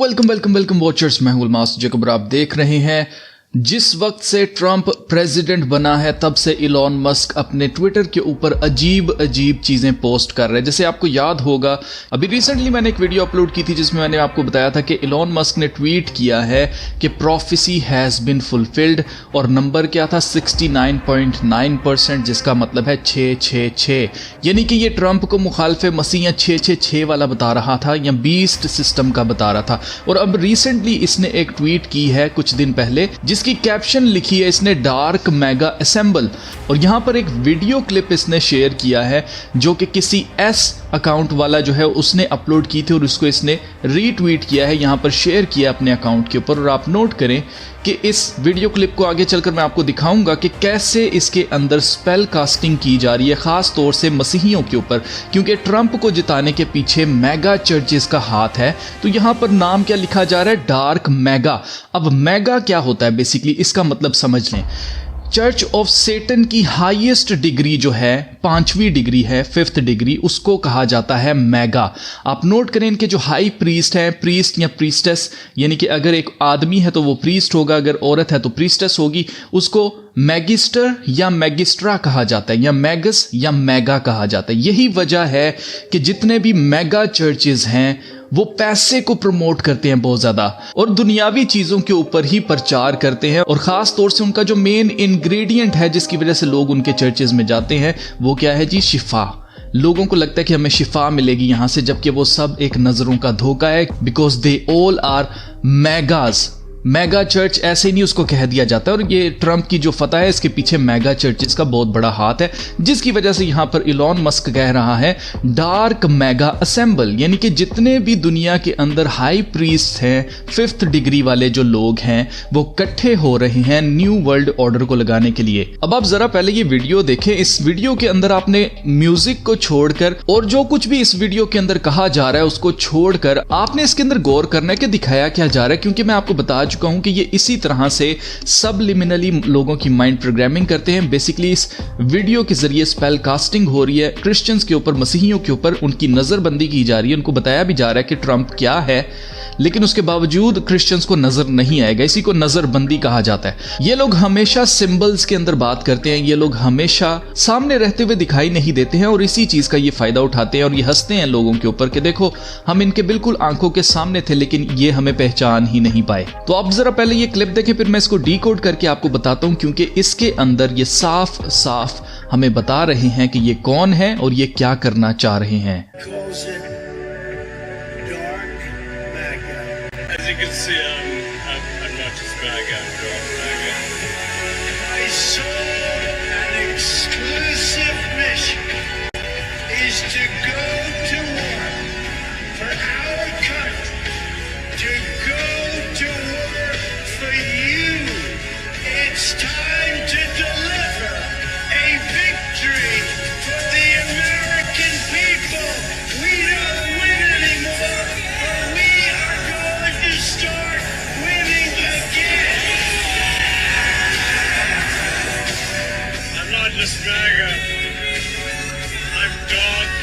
Welcome welcome welcome watchers, मैं हूं उल्मास Jacob और आप देख रहे हैं। जिस वक्त से ट्रंप प्रेसिडेंट बना है तब से इलॉन मस्क अपने ट्विटर के ऊपर अजीब अजीब चीज़ें पोस्ट कर रहे हैं। जैसे आपको याद होगा, अभी रिसेंटली मैंने एक वीडियो अपलोड की थी जिसमें मैंने आपको बताया था कि इलॉन मस्क ने ट्वीट किया है कि प्रोफेसी हैज़ बिन फुलफिल्ड, और नंबर क्या था 69.9%, जिसका मतलब है 666। यानी कि ये ट्रंप को मुखालफ मसीह या 666 वाला बता रहा था या बीस्ट सिस्टम का बता रहा था। और अब रिसेंटली इसने एक ट्वीट की है कुछ दिन पहले जिसकी कैप्शन लिखी है इसने डार्क मेगा असेंबल, और यहाँ पर एक वीडियो क्लिप इसने शेयर किया है जो कि किसी एस अकाउंट वाला जो है उसने अपलोड की थी और उसको इसने रीट्वीट किया है, यहाँ पर शेयर किया अपने अकाउंट के ऊपर। और आप नोट करें कि इस वीडियो क्लिप को आगे चलकर मैं आपको दिखाऊंगा कि कैसे इसके अंदर स्पेल कास्टिंग की जा रही है, खास तौर से मसीहियों के ऊपर, क्योंकि ट्रंप को जिताने के पीछे मेगा चर्चेस का हाथ है। तो यहाँ पर नाम क्या लिखा जा रहा है, डार्क मेगा। अब मेगा क्या होता है बेसिकली, इसका मतलब समझ लें। चर्च ऑफ सेटन की हाईएस्ट डिग्री जो है 5वीं डिग्री है, 5th डिग्री, उसको कहा जाता है मेगा। आप नोट करें इनके जो हाई प्रीस्ट हैं, प्रीस्ट या प्रीस्टेस, यानी कि अगर एक आदमी है तो वो प्रीस्ट होगा, अगर औरत है तो प्रीस्टेस होगी, उसको मैगिस्टर या मैगिस्ट्रा कहा जाता है, या मैगस या मेगा कहा जाता है। यही वजह है कि जितने भी मेगा चर्चेज हैं वो पैसे को प्रमोट करते हैं बहुत ज्यादा, और दुनियावी चीजों के ऊपर ही प्रचार करते हैं। और खास तौर से उनका जो मेन इंग्रेडिएंट है जिसकी वजह से लोग उनके चर्चेज में जाते हैं वो क्या है जी, शिफा। लोगों को लगता है कि हमें शिफा मिलेगी यहां से, जबकि वो सब एक नजरों का धोखा है, because they all are megas. Mega church ऐसे ही नहीं उसको कह दिया जाता है, और ये ट्रंप की जो फतह है इसके पीछे मेगा चर्चेस का बहुत बड़ा हाथ है, जिसकी वजह से यहां पर इलॉन मस्क कह रहा है डार्क मेगा असेंबल, यानी कि जितने भी दुनिया के अंदर हाई प्रीस्ट हैं, 5th डिग्री वाले जो लोग हैं, वो इकट्ठे हो रहे हैं न्यू वर्ल्ड ऑर्डर को लगाने के लिए। अब आप जरा पहले ये वीडियो देखें। इस वीडियो के अंदर आपने म्यूजिक को छोड़कर और जो कुछ भी इस वीडियो के अंदर कहा जा रहा है उसको छोड़कर आपने इसके अंदर गौर करना है कि दिखाया क्या जा रहा है, क्योंकि मैं आपको बता चुका हूं कि ये इसी तरह से सबलिमिनली लोगों की माइंड प्रोग्रामिंग करते हैं। बेसिकली इस वीडियो के जरिए स्पेल कास्टिंग हो रही है क्रिश्चियंस के ऊपर, मसीहियों के ऊपर, उनकी नजरबंदी की जा रही है। उनको बताया भी जा रहा है कि ट्रंप क्या है, लेकिन उसके बावजूद क्रिश्चियंस को नजर नहीं आएगा। इसी को नजरबंदी कहा जाता है। ये लोग हमेशा सिंबल्स के अंदर बात करते हैं, ये लोग हमेशा सामने रहते हुए दिखाई नहीं देते हैं, और इसी चीज का ये फायदा उठाते हैं और ये हंसते हैं लोगों के ऊपर कि देखो हम इनके बिल्कुल आंखों के सामने थे लेकिन ये हमें पहचान ही नहीं पाए। तो आप जरा पहले ये क्लिप देखें, फिर मैं इसको डीकोड करके आपको बताता हूं, क्योंकि इसके अंदर ये साफ साफ हमें बता रहे हैं कि ये कौन है और ये क्या करना चाह रहे हैं। As you can see, I'm not just MAGA, I'm Darth MAGA. My sole and exclusive mission is to go to war for our country, to go to war for you. It's time to deliver a victory for the American people. We don't win anymore, but we are going to start winning again. I'm not just MAGA, I'm Darth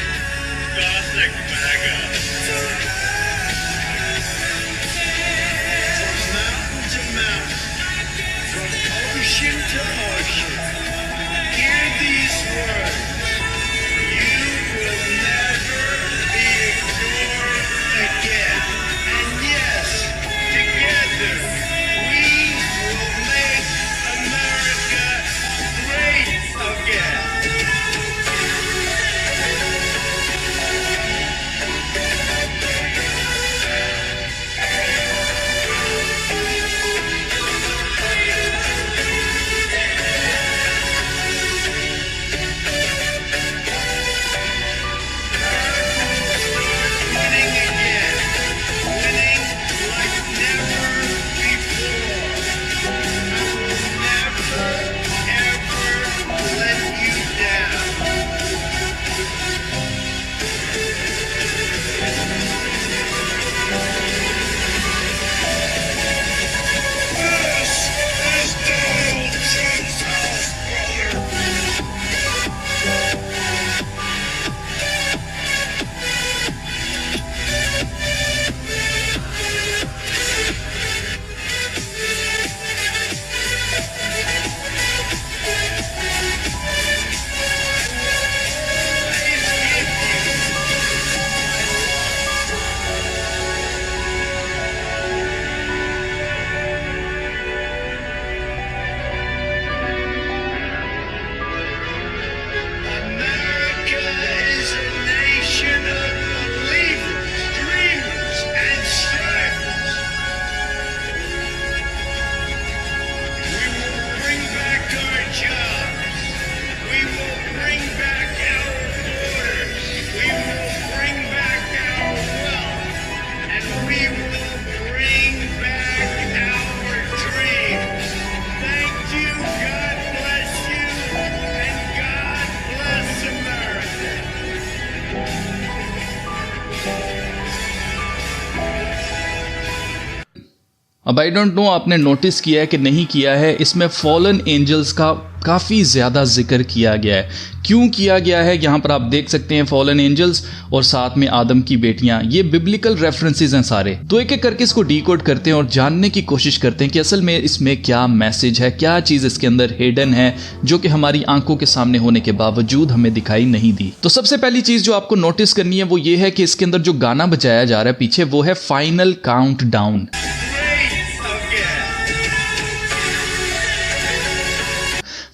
अब I don't know आपने notice किया है कि नहीं किया है, इसमें fallen angels का काफ़ी ज़्यादा जिक्र किया गया है। क्यों किया गया है, यहाँ पर आप देख सकते हैं फॉलन एंजल्स और साथ में आदम की बेटियां, ये बिब्लिकल रेफरेंसेस हैं सारे। तो एक एक करके इसको डीकोड करते हैं और जानने की कोशिश करते हैं कि असल में इसमें क्या मैसेज है, क्या चीज़ इसके अंदर हिडन है जो कि हमारी आंखों के सामने होने के बावजूद हमें दिखाई नहीं दी। तो सबसे पहली चीज़ जो आपको नोटिस करनी है वो ये है कि इसके अंदर जो गाना बजाया जा रहा है पीछे, वो है final count down.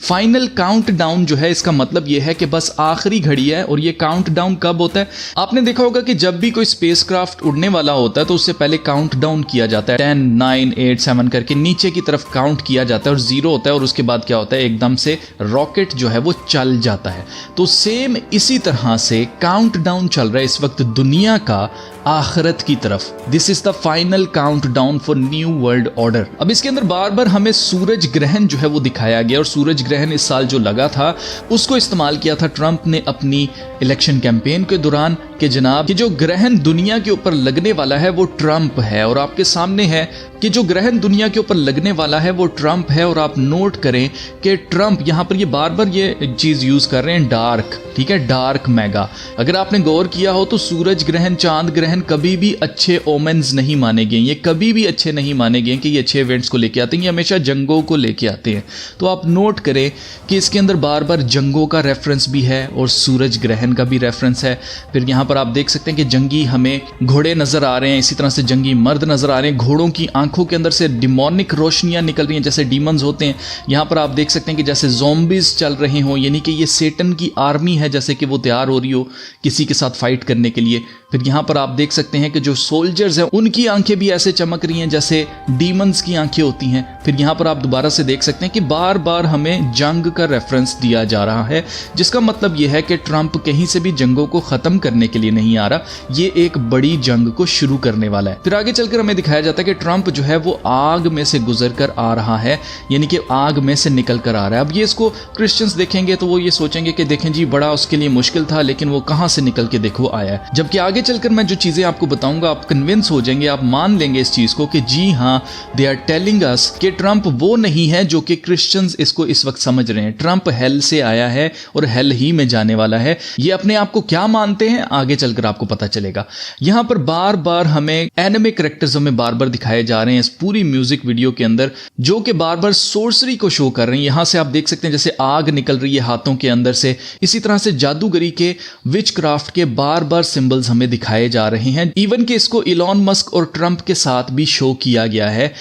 Final count down जो है, इसका मतलब यह है कि बस आखिरी घड़ी है। और ये काउंट डाउन कब होता है? आपने देखा होगा कि जब भी कोई स्पेसक्राफ्ट उड़ने वाला होता है तो उससे पहले काउंट डाउन किया जाता है, 10 9 8 7 करके नीचे की तरफ काउंट किया जाता है और 0 होता है और उसके बाद क्या होता है, एकदम से रॉकेट जो है वो चल जाता है। तो सेम इसी तरह से काउंट डाउन चल रहा है इस वक्त दुनिया का आखिरत की तरफ। This is the final count down for new world order. अब इसके अंदर बार बार हमें सूरज ग्रहण जो है वो दिखाया गया और सूरज ग्रहण इस साल जो लगा था उसको इस्तेमाल किया था ट्रंप ने अपनी इलेक्शन कैंपेन के दौरान कि जनाब कि जो ग्रहण दुनिया के ऊपर लगने वाला है वो ट्रंप है। और आपके सामने है कि जो ग्रहण दुनिया के ऊपर लगने वाला है वो ट्रंप है। और आप नोट करें कि ट्रंप यहाँ पर ये बार बार ये चीज यूज कर रहे हैं, डार्क, ठीक है, डार्क मेगा। अगर आपने गौर किया हो तो सूरज ग्रहण, चांद ग्रहण कभी भी अच्छे ओमेन्स नहीं माने गए, ये कभी भी अच्छे नहीं माने गए कि ये अच्छे इवेंट्स को लेके आते हैं, ये हमेशा जंगों को लेके आते हैं। तो आप नोट करें कि इसके अंदर बार बार जंगों का रेफरेंस भी है और सूरज ग्रहण का भी रेफरेंस है। फिर यहाँ पर आप देख सकते हैं कि जंगी हमें घोड़े नजर आ रहे हैं, इसी तरह से जंगी मर्द नजर आ रहे हैं, घोड़ों की आंखों के अंदर से डिमोनिक रोशनियां निकल रही हैं जैसे डीमंस होते हैं। यहाँ पर आप देख सकते हैं कि जैसे ज़ॉम्बीज चल रहे हों, यानी कि ये सेटन की आर्मी है जैसे कि वो तैयार हो रही हो किसी के साथ फाइट करने के लिए। फिर यहाँ पर आप देख सकते हैं कि जो सोल्जर्स हैं उनकी आंखें भी ऐसे चमक रही हैं जैसे डीमंस की आंखें होती हैं। फिर यहाँ पर आप दोबारा से देख सकते हैं कि बार बार हमें जंग का रेफरेंस दिया जा रहा है, जिसका मतलब यह है कि ट्रंप कहीं से भी जंगों को खत्म करने के लिए नहीं आ रहा, ये एक बड़ी जंग को शुरू करने वाला है। फिर आगे चलकर हमें दिखाया जाता है कि ट्रंप जो है वो आग में से गुजर कर आ रहा है, यानी कि आग में से निकल कर आ रहा है। अब ये इसको क्रिश्चियंस देखेंगे तो वो ये सोचेंगे कि देखें जी बड़ा उसके लिए मुश्किल था, लेकिन वो कहां से निकल के देखो आया है। जबकि आगे चलकर मैं जो चीजें आपको बताऊंगा आप कन्विंस हो जाएंगे, आप मान लेंगे इस चीज को कि जी हां, दे आर टेलिंग अस कि ट्रंप वो नहीं है जो कि क्रिश्चियंस इसको इस वक्त समझ रहे हैं। ट्रंप हेल से आया है और हेल ही में जाने वाला है। ये अपने आप को क्या मानते हैं आगे चलकर आपको पता चलेगा। यहां पर बार बार हमें एनिमे कैरेक्टर्स हमें बार बार दिखाए जा रहे हैं इस पूरी म्यूजिक वीडियो के अंदर, जो कि बार बार सोर्सरी को शो कर रहे हैं। यहां से आप देख सकते हैं जैसे आग निकल रही है हाथों के अंदर से, इसी तरह से जादूगरी के विच क्राफ्ट के बार बार सिंबल्स हमें दिखाए जा रहे हैं। इवन कि इसको इलॉन मस्क और ट्रंप के साथ भी शो किया गया है।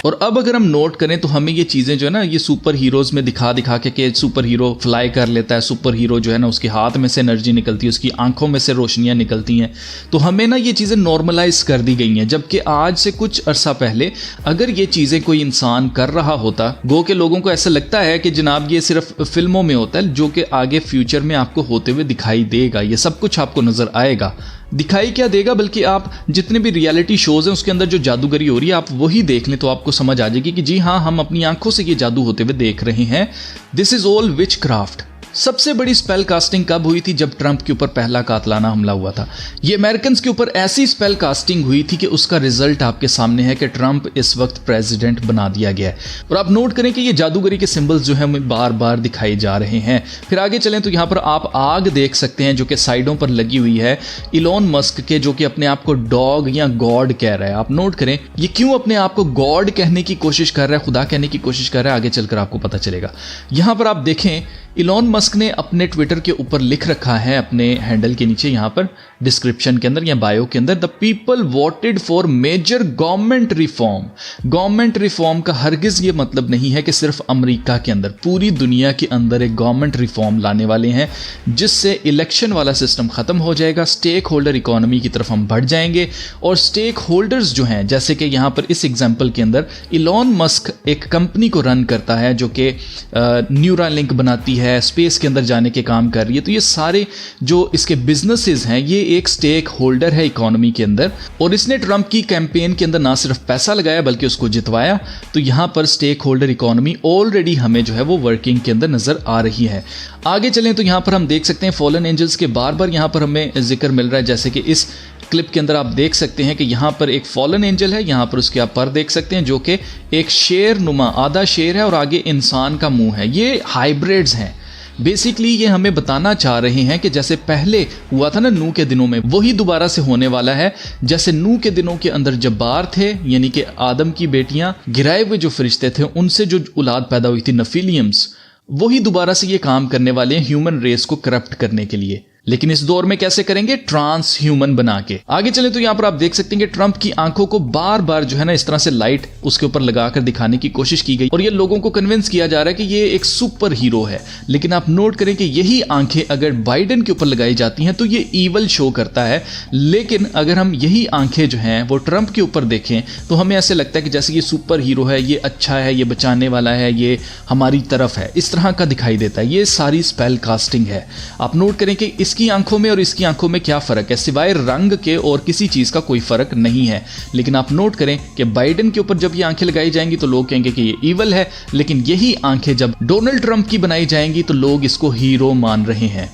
और अब अगर हम नोट करें तो हमें ये चीज़ें जो है ना, ये सुपर हीरोज़ में दिखा के सुपर हीरो फ्लाई कर लेता है, सुपर हीरो जो है ना उसके हाथ में से एनर्जी निकलती है, उसकी आंखों में से रोशनियां निकलती हैं, तो हमें ना ये चीज़ें नॉर्मलाइज कर दी गई हैं। जबकि आज से कुछ अरसा पहले अगर ये चीज़ें कोई इंसान कर रहा होता, गो के लोगों को ऐसा लगता है कि जनाब ये सिर्फ फिल्मों में होता है, जो कि आगे फ्यूचर में आपको होते हुए दिखाई देगा, ये सब कुछ आपको नज़र आएगा। दिखाई क्या देगा, बल्कि आप जितने भी रियलिटी शोज हैं उसके अंदर जो जादूगरी हो रही है आप वही देख लें तो आपको समझ आ जाएगी कि जी हाँ, हम अपनी आंखों से ये जादू होते हुए देख रहे हैं। This is all which craft. सबसे बड़ी स्पेल कास्टिंग कब हुई थी? जब ट्रंप के ऊपर पहला कातलाना हमला हुआ था। ये अमेरिकन के ऊपर ऐसी स्पेल कास्टिंग हुई थी कि उसका रिजल्ट आपके सामने है कि ट्रंप इस वक्त प्रेसिडेंट बना दिया गया है। और आप नोट करें कि ये जादूगरी के सिंबल्स जो है हमें बार बार दिखाए जा रहे हैं। फिर आगे चलें तो यहाँ पर आप आग देख सकते हैं जो कि साइडों पर लगी हुई है इलॉन मस्क के, जो कि अपने आप को डॉग या गॉड कह रहा है। आप नोट करें ये क्यों अपने आप को गॉड कहने की कोशिश कर रहा है, खुदा कहने की कोशिश कर रहा है, आगे चलकर आपको पता चलेगा। यहाँ पर आप देखें इलॉन मस्क ने अपने ट्विटर के ऊपर लिख रखा है, अपने हैंडल के नीचे यहाँ पर डिस्क्रिप्शन के अंदर या बायो के अंदर, the people voted for major government reform. Government reform का हरगिज ये मतलब नहीं है कि सिर्फ अमेरिका के अंदर, पूरी दुनिया के अंदर एक गवर्नमेंट रिफॉर्म लाने वाले हैं जिससे इलेक्शन वाला सिस्टम खत्म हो जाएगा, स्टेक होल्डर इकोनॉमी की तरफ हम बढ़ जाएंगे। और स्टेक होल्डर्स जो हैं, जैसे कि यहाँ पर इस एग्जाम्पल के अंदर इलॉन मस्क एक कंपनी को रन करता है जो कि न्यूरालिंक बनाती है, स्पेस के अंदर जाने के काम कर रही है, तो ये सारे जो इसके बिजनेसेस हैं ये एक स्टेक होल्डर है इकोनॉमी के अंदर और इसने ट्रंप की कैंपेन के अंदर ना सिर्फ पैसा लगाया बल्कि उसको जितवाया। तो यहाँ पर स्टेक होल्डर इकोनॉमी ऑलरेडी हमें जो है वो वर्किंग के अंदर नजर आ रही है। आगे चलें तो यहाँ पर हम देख सकते हैं फॉलन एंजल्स के बार बार यहाँ पर हमें जिक्र मिल रहा है, जैसे कि इस क्लिप के अंदर आप देख सकते हैं कि यहाँ पर एक फॉलन एंजल है, यहाँ पर उसके आप पर देख सकते हैं जो कि एक शेर नुमा, आधा शेर है और आगे इंसान का मुंह है। ये हाइब्रिड्स हैं। बेसिकली ये हमें बताना चाह रहे हैं कि जैसे पहले हुआ था ना नूह के दिनों में, वही दोबारा से होने वाला है। जैसे नूह के दिनों के अंदर जब्बार थे, यानी कि आदम की बेटियां, गिराए हुए जो फरिश्ते थे, उनसे जो औलाद पैदा हुई थी नफिलियम्स, वही दोबारा से ये काम करने वाले हैं ह्यूमन रेस को करप्ट करने के लिए। लेकिन इस दौर में कैसे करेंगे? ट्रांस ह्यूमन बना के। आगे चले तो यहां पर आप देख सकते हैं कि ट्रंप की आंखों को बार बार जो है ना इस तरह से लाइट उसके ऊपर लगाकर दिखाने की कोशिश की गई और ये लोगों को कन्विंस किया जा रहा है कि ये एक सुपर हीरो है। लेकिन आप नोट करें कि यही आंखें अगर बाइडेन के ऊपर लगाई जाती हैं तो ये ईवल शो करता है। लेकिन अगर हम यही आंखें जो हैं वो ट्रंप के ऊपर देखें तो हमें ऐसे लगता है कि जैसे ये सुपर हीरो है, ये अच्छा है, ये बचाने वाला है, ये हमारी तरफ है, इस तरह का दिखाई देता है। ये सारी स्पेल कास्टिंग है। आप नोट करें कि इसकी आंखों में और इसकी आंखों में क्या फर्क है? सिवाय रंग के और किसी चीज का कोई फर्क नहीं है। लेकिन आप नोट करें कि बाइडेन के ऊपर जब ये आंखें लगाई जाएंगी तो लोग कहेंगे कि ये ईवल है, लेकिन यही आंखें जब डोनाल्ड ट्रंप की बनाई जाएंगी तो लोग इसको हीरो मान रहे हैं।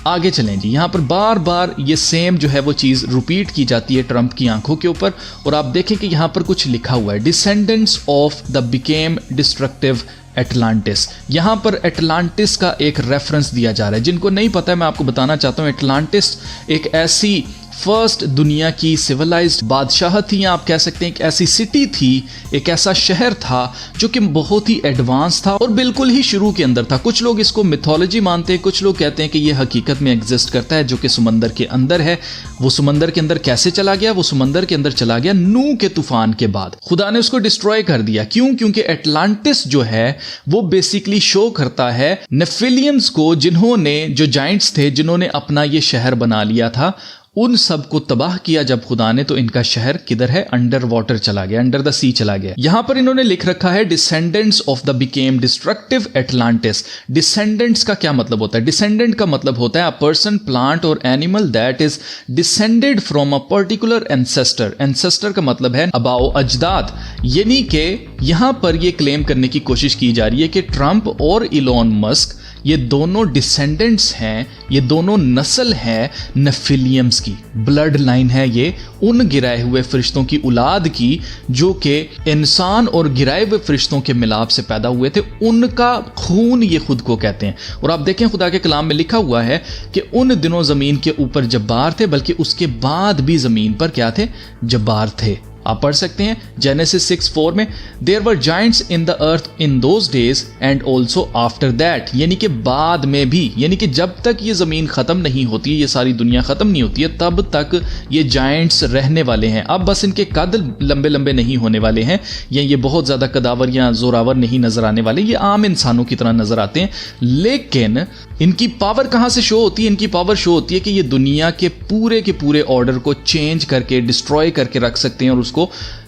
आगे चलें जी, यहां पर बार बार ये सेम जो है वो चीज रिपीट की जाती है ट्रंप की आंखों के ऊपर और आप देखें कि यहां पर कुछ लिखा हुआ है, descendants of the became destructive Atlantis. यहां पर एटलांटिस का एक रेफरेंस दिया जा रहा है। जिनको नहीं पता है मैं आपको बताना चाहता हूं, एटलांटिस एक ऐसी फर्स्ट दुनिया की सिविलाइज्ड बादशाह थी, या आप कह सकते हैं एक ऐसी सिटी थी, एक ऐसा शहर था जो कि बहुत ही एडवांस था और बिल्कुल ही शुरू के अंदर था। कुछ लोग इसको मिथोलॉजी मानते हैं, कुछ लोग कहते हैं कि यह हकीकत में एग्जिस्ट करता है, जो कि समंदर के अंदर है। वो समंदर के अंदर कैसे चला गया? वो समंदर के अंदर चला गया नूह के तूफान के बाद। खुदा ने उसको डिस्ट्रॉय कर दिया। क्यों? क्योंकि एटलांटिस जो है वो बेसिकली शो करता है नेफिलियम्स को, जिन्होंने, जो जाइंट्स थे, जिन्होंने अपना ये शहर बना लिया था, उन सब को तबाह किया जब खुदा ने, तो इनका शहर किधर है? अंडर वाटर चला गया, अंडर द सी चला गया। यहां पर इन्होंने लिख रखा है descendants of the became destructive Atlantis. Descendants का क्या मतलब होता है? डिसेंडेंट का मतलब होता है अ पर्सन, प्लांट और animal that is descended from a particular ancestor. Ancestor का मतलब है अबाओ, अजदाद। यानी कि यहां पर यह क्लेम करने की कोशिश की जा रही है कि ट्रंप और इलॉन मस्क ये दोनों डिसेंडेंट्स हैं, ये दोनों नस्ल है नेफिलियम्स की, ब्लड लाइन है ये उन गिराए हुए फरिश्तों की औलाद की जो कि इंसान और गिराए हुए फरिश्तों के मिलाप से पैदा हुए थे। उनका खून ये खुद को कहते हैं। और आप देखें खुदा के कलाम में लिखा हुआ है कि उन दिनों जमीन के ऊपर जब्बार थे, बल्कि उसके बाद भी जमीन पर क्या थे? जब्बार थे। आप पढ़ सकते हैं जेनेसिस 6:4 में, there were giants in the earth in those days and also after that. यानी कि बाद में भी, यानी कि जब तक ये जमीन खत्म नहीं होती, ये सारी दुनिया खत्म नहीं होती है, तब तक ये जाइंट्स रहने वाले हैं। अब बस इनके कद लंबे लंबे नहीं होने वाले हैं, या ये बहुत ज्यादा कदावर या जोरावर नहीं नजर आने वाले, ये आम इंसानों की तरह नजर आते हैं। लेकिन इनकी पावर कहां से शो होती है? इनकी पावर शो होती है कि ये दुनिया के पूरे ऑर्डर को चेंज करके, डिस्ट्रॉय करके रख सकते हैं और उसको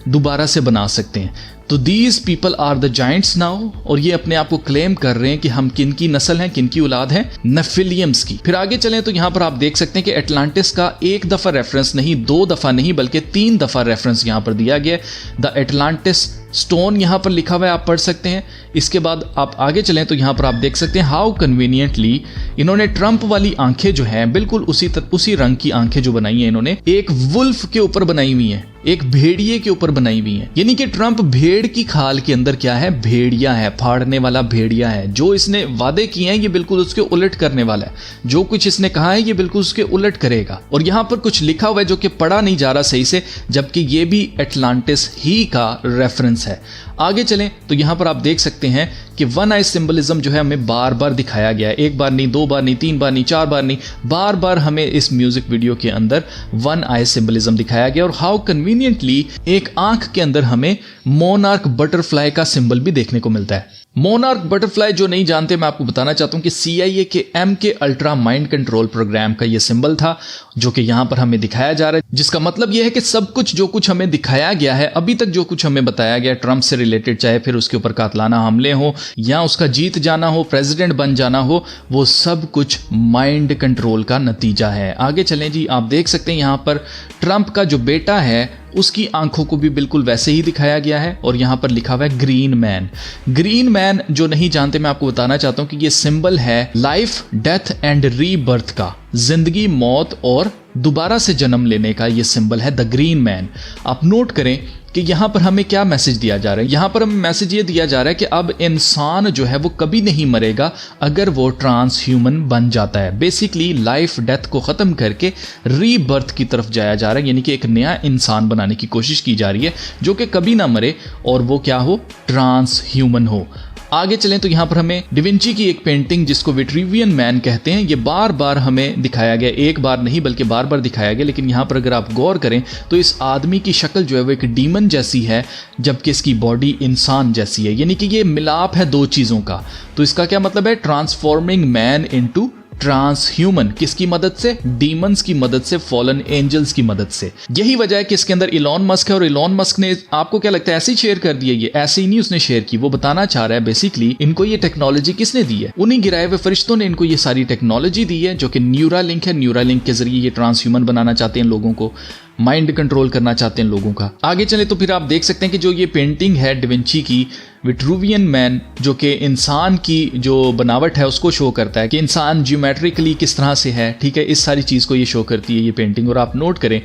दोबारा से बना सकते हैं। तो these people are the giants now, और ये अपने आप को क्लेम कर रहे हैं कि हम किन की नस्ल हैं, किन की औलाद है? नेफिलियम्स की। फिर आगे चलें तो यहां पर आप देख सकते हैं कि एटलांटिस का एक दफा रेफरेंस नहीं, 2 दफा नहीं, बल्कि 3 दफा रेफरेंस यहां पर दिया गया। द एटलांटिस स्टोन यहां पर लिखा हुआ है, आप पढ़ सकते हैं। इसके बाद आप आगे चलें तो यहां पर आप देख सकते हैं हाउ कन्वीनियंटली इन्होंने ट्रंप वाली आंखें जो हैं, बिल्कुल उसी रंग की आंखें जो बनाई हैं इन्होंने, एक वुल्फ के ऊपर बनाई हुई हैं, एक भेड़िए के ऊपर बनाई हुई हैं। यानी कि ट्रंप भेड़ की खाल के अंदर क्या है? भेड़िया है, फाड़ने वाला भेड़िया है। जो इसने वादे किए हैं ये बिल्कुल उसके उलट करने वाला है। जो कुछ इसने कहा है ये बिल्कुल उसके उलट करेगा। और यहां पर कुछ लिखा हुआ है जो कि पढ़ा नहीं जा रहा सही से, जबकि ये भी एटलांटिस ही का रेफरेंस है। आगे चलें तो यहां पर आप देख सकते हैं कि वन आई सिंबलिज्म जो है हमें बार बार दिखाया गया है। एक बार नहीं, 2 बार नहीं, 3 बार नहीं, 4 बार नहीं, बार बार हमें इस म्यूजिक वीडियो के अंदर वन आई सिंबलिज्म दिखाया गया। और हाउ कन्वीनियंटली एक आंख के अंदर हमें मोनार्क बटरफ्लाई का सिंबल भी देखने को मिलता है। मोनार्क बटरफ्लाई जो नहीं जानते, मैं आपको बताना चाहता हूं कि CIA के MK Ultra mind control programme का ये सिंबल था, जो कि यहाँ पर हमें दिखाया जा रहा है, जिसका मतलब यह है कि सब कुछ जो कुछ हमें दिखाया गया है अभी तक, जो कुछ हमें बताया गया ट्रंप से रिलेटेड, चाहे फिर उसके ऊपर कातलाना हमले हो या उसका जीत जाना हो, प्रेसिडेंट बन जाना हो, वो सब कुछ माइंड कंट्रोल का नतीजा है। आगे चलें जी, आप देख सकते हैं यहाँ पर ट्रंप का जो बेटा है उसकी आंखों को भी बिल्कुल वैसे ही दिखाया गया है और यहाँ पर लिखा हुआ है ग्रीन मैन। ग्रीन मैन जो नहीं जानते, मैं आपको बताना चाहता हूँ कि ये सिंबल है लाइफ, डेथ एंड रीबर्थ का, जिंदगी, मौत और दोबारा से जन्म लेने का ये सिंबल है द ग्रीन मैन। आप नोट करें कि यहाँ पर हमें क्या मैसेज दिया जा रहा है। यहाँ पर हमें मैसेज ये दिया जा रहा है कि अब इंसान जो है वो कभी नहीं मरेगा अगर वो ट्रांस ह्यूमन बन जाता है। बेसिकली लाइफ डेथ को ख़त्म करके रीबर्थ की तरफ जाया जा रहा है, यानी कि एक नया इंसान बनाने की कोशिश की जा रही है जो कि कभी ना मरे और वो क्या हो, ट्रांस ह्यूमन हो। आगे चलें तो यहाँ पर हमें डिविंची की एक पेंटिंग जिसको विट्रूवियन मैन कहते हैं, ये बार बार हमें दिखाया गया, एक बार नहीं बल्कि बार बार दिखाया गया। लेकिन यहाँ पर अगर आप गौर करें तो इस आदमी की शक्ल जो है वो एक डीमन जैसी है जबकि इसकी बॉडी इंसान जैसी है, यानी कि ये मिलाप है दो चीज़ों का। तो इसका क्या मतलब है, transforming man into trans human. किसकी मदद से, डीमंस की मदद से, फॉलन एंजल्स की मदद से। यही वजह है कि इसके अंदर इलॉन मस्क है और इलॉन मस्क ने, आपको क्या लगता है ऐसे ही शेयर कर दिया, ये ऐसे ही नहीं उसने शेयर की, वो बताना चाह रहा है बेसिकली इनको ये टेक्नोलॉजी किसने दी है, उन्हीं गिराए हुए फरिश्तों ने इनको ये सारी टेक्नोलॉजी दी है जो कि न्यूरालिंक है। न्यूरालिंक के जरिए ये ट्रांस ह्यूमन बनाना चाहते हैं लोगों को, माइंड कंट्रोल करना चाहते हैं लोगों का। आगे चले तो फिर आप देख सकते हैं कि जो ये पेंटिंग है डिविंची की विट्रूवियन मैन, जो कि इंसान की जो बनावट है उसको शो करता है कि इंसान ज्योमेट्रिकली किस तरह से है, ठीक है, इस सारी चीज़ को ये शो करती है ये पेंटिंग। और आप नोट करें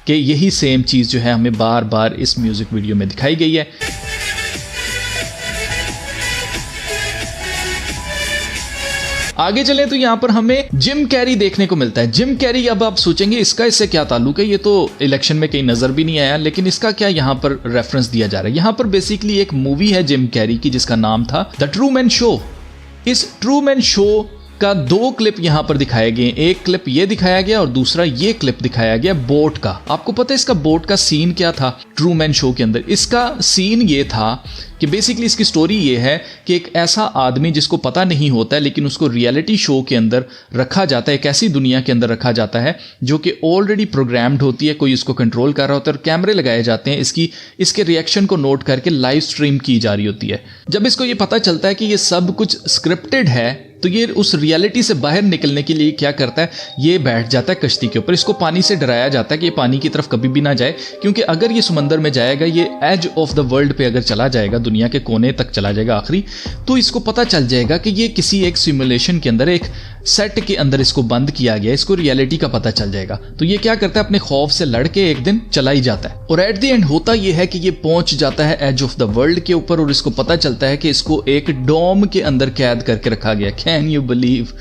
कि यही सेम चीज़ जो है हमें बार बार इस म्यूज़िक वीडियो में दिखाई गई है। आगे चलें तो यहां पर हमें जिम कैरी देखने को मिलता है। जिम कैरी, अब आप सोचेंगे इसका इससे क्या ताल्लुक है, ये तो इलेक्शन में कहीं नजर भी नहीं आया, लेकिन इसका क्या यहां पर रेफरेंस दिया जा रहा है। यहां पर बेसिकली एक मूवी है जिम कैरी की जिसका नाम था द ट्रूमैन शो। इस ट्रूमैन शो का दो क्लिप यहां पर दिखाए गए, एक क्लिप ये दिखाया गया और दूसरा ये क्लिप दिखाया गया बोट का। आपको पता है इसका बोट का सीन क्या था ट्रूमैन शो के अंदर? इसका सीन ये था कि बेसिकली इसकी स्टोरी ये है कि एक ऐसा आदमी जिसको पता नहीं होता है लेकिन उसको रियलिटी शो के अंदर रखा जाता है, एक ऐसी दुनिया के अंदर रखा जाता है जो कि ऑलरेडी प्रोग्राम्ड होती है, कोई इसको कंट्रोल कर रहा होता है और कैमरे लगाए जाते हैं, इसके रिएक्शन को नोट करके लाइव स्ट्रीम की जा रही होती है। जब इसको ये पता चलता है कि ये सब कुछ स्क्रिप्टेड है तो ये उस रियलिटी से बाहर निकलने के लिए क्या करता है, ये बैठ जाता है कश्ती के ऊपर। इसको पानी से डराया जाता है कि ये पानी की तरफ कभी भी ना जाए, क्योंकि अगर ये समंदर में जाएगा, ये एज ऑफ द वर्ल्ड पे अगर चला जाएगा, दुनिया के कोने तक चला जाएगा आखिरी, तो इसको पता चल जाएगा कि ये किसी एक सिमुलेशन के अंदर, एक सेट के अंदर इसको बंद किया गया, इसको रियलिटी का पता चल जाएगा। तो ये क्या करता है, अपने खौफ से लड़के एक दिन चला ही जाता है और एट द एंड होता ये है कि ये पहुंच जाता है एज ऑफ द वर्ल्ड के ऊपर और इसको पता चलता है कि इसको एक डोम के अंदर कैद करके रखा गया। Can you believe?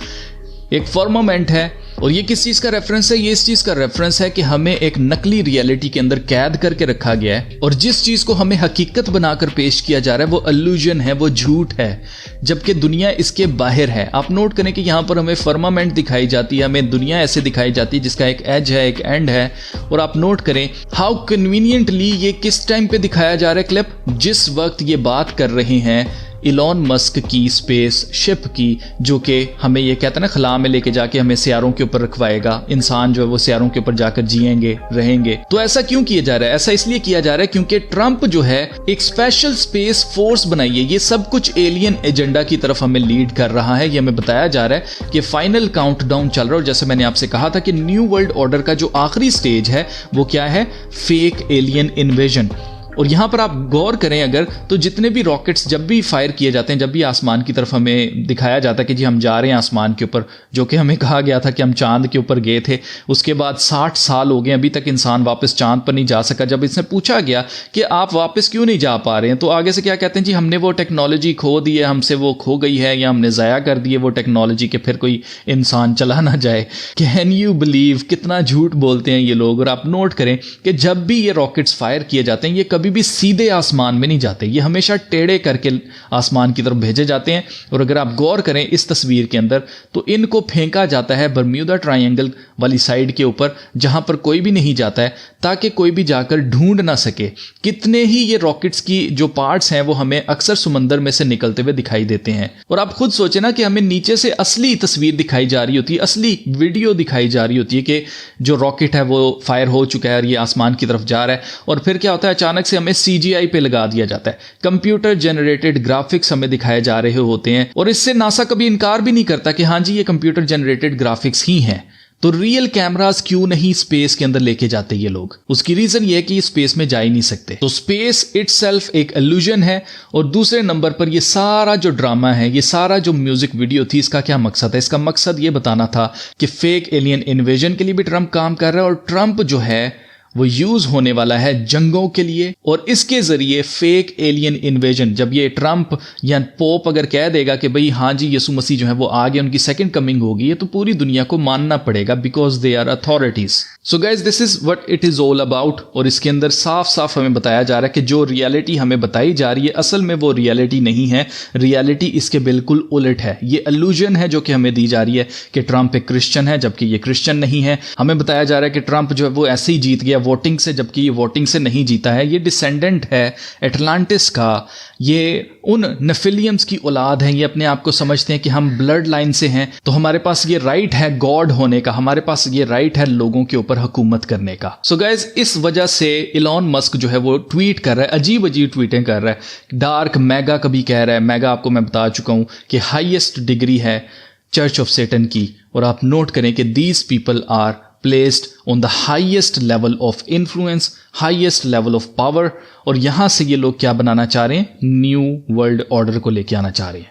एक फर्मामेंट है। और ये किस चीज का रेफरेंस है? ये इस चीज का रेफरेंस है कि हमें एक नकली रियलिटी के अंदर कैद करके रखा गया है और जिस चीज को हमें हकीकत बनाकर पेश किया जा रहा है वो इल्यूजन है, वो झूठ है, जबकि दुनिया इसके बाहर है। आप नोट करें कि यहाँ पर हमें फर्मामेंट दिखाई जाती है, हमें दुनिया ऐसे दिखाई जाती है जिसका एक एज है, एक एंड है। और आप नोट करें हाउ कन्वीनियंटली ये किस टाइम पे दिखाया जा रहा है क्लिप, जिस वक्त ये बात कर रहे हैं इलॉन मस्क की स्पेस शिप की, जो कि हमें ये कहता है ना खला में लेके जाके हमें सियारों के ऊपर रखवाएगा, इंसान जो है वो सियारों के ऊपर जाकर जिएंगे, रहेंगे। तो ऐसा क्यों किया जा रहा है? ऐसा इसलिए किया जा रहा है क्योंकि ट्रंप जो है एक स्पेशल स्पेस फोर्स बनाई है, ये सब कुछ एलियन एजेंडा की तरफ हमें लीड कर रहा है। ये हमें बताया जा रहा है कि फाइनल काउंटडाउन चल रहा है और जैसे मैंने आपसे कहा था कि न्यू वर्ल्ड ऑर्डर का जो आखिरी स्टेज है वो क्या है, फेक एलियन इन्वेजन। और यहां पर आप गौर करें अगर, तो जितने भी रॉकेट्स जब भी फायर किए जाते हैं, जब भी आसमान की तरफ हमें दिखाया जाता है कि जी हम जा रहे हैं आसमान के ऊपर, जो कि हमें कहा गया था कि हम चांद के ऊपर गए थे, उसके बाद 60 साल हो गए अभी तक इंसान वापस चांद पर नहीं जा सका। जब इसने पूछा गया कि आप वापस क्यों नहीं जा पा रहे हैं, तो आगे से क्या कहते हैं, जी हमने वो टेक्नोलॉजी खो दी है, हमसे वो खो गई है या हमने ज़ाया कर दी है वो टेक्नोलॉजी कि फिर कोई इंसान चला ना जाए। Can you believe? कितना झूठ बोलते हैं ये लोग। और आप नोट करें कि जब भी ये रॉकेट्स फायर किए जाते हैं ये कभी कभी भी सीधे आसमान में नहीं जाते, ये हमेशा टेढ़े करके आसमान की तरफ भेजे जाते हैं। और अगर आप गौर करें इस तस्वीर के अंदर तो इनको फेंका जाता है बर्म्यूदा ट्रायंगल वाली साइड के ऊपर, जहां पर कोई भी नहीं जाता है, ताकि कोई भी जाकर ढूंढ ना सके। कितने ही ये रॉकेट्स की जो पार्ट्स हैं वो हमें अक्सर समंदर में से निकलते हुए दिखाई देते हैं। और आप खुद सोचे ना कि हमें नीचे से असली तस्वीर दिखाई जा रही होती है, असली वीडियो दिखाई जा रही होती है कि जो रॉकेट है वो फायर हो चुका है और ये आसमान की तरफ जा रहा है, और फिर क्या होता है, अचानक से हमें CGI पे लगा दिया जाता है, कंप्यूटर जनरेटेड ग्राफिक्स हमें दिखाए जा रहे होते हैं। और इससे नासा कभी इनकार भी नहीं करता कि हाँ जी ये कंप्यूटर जनरेटेड ग्राफिक्स ही हैं। तो रियल कैमरास क्यों नहीं स्पेस के अंदर लेके जाते ये लोग? उसकी रीजन ये है कि स्पेस में जा ही नहीं सकते। तो स्पेस इटसेल्फ एक इल्यूजन है। और दूसरे नंबर पर ये सारा जो ड्रामा है, ये सारा जो म्यूजिक वीडियो थी, इसका क्या मकसद है? इसका मकसद ये बताना था कि फेक एलियन इन्वेजन के लिए भी ट्रंप काम कर रहा है, और ट्रंप जो है वो यूज होने वाला है जंगों के लिए। और इसके जरिए फेक एलियन इन्वेजन, जब ये ट्रंप या पोप अगर कह देगा कि भाई हाँ जी यीशु मसीह जो है वो आ गए, उनकी सेकंड कमिंग होगी, है तो पूरी दुनिया को मानना पड़ेगा, because they are authorities. So guys this is what it is all about. और इसके अंदर साफ साफ हमें बताया जा रहा है कि जो रियलिटी हमें बताई जा रही है असल में वो रियलिटी नहीं है, रियलिटी इसके बिल्कुल उलट है। ये इल्यूजन है जो कि हमें दी जा रही है कि ट्रंप एक क्रिश्चियन है, जबकि ये क्रिश्चियन नहीं है। हमें बताया जा रहा है कि ट्रंप जो है वो ऐसे ही जीत गया वोटिंग से, जबकि ये वोटिंग से नहीं जीता है। ये डिसेंडेंट है एटलांटिस का, ये उन नेफिलियम्स की औलाद हैं। ये अपने आप को समझते हैं कि हम ब्लड लाइन से हैं, तो हमारे पास ये राइट है गॉड होने का, हमारे पास ये राइट है लोगों के ऊपर हुकूमत करने का। सो गाइज इस वजह से इलॉन मस्क जो है वो ट्वीट कर रहा है, अजीब अजीब ट्वीटें कर रहा है। डार्क मैगा कभी कह रहा है, मैगा आपको मैं बता चुका हूं कि हाईएस्ट डिग्री है चर्च ऑफ सेटन की। और आप नोट करें कि these people are placed on the highest level of influence, highest level of power। और यहां से ये लोग क्या बनाना चाह रहे हैं? न्यू वर्ल्ड ऑर्डर को लेके आना चाह रहे हैं।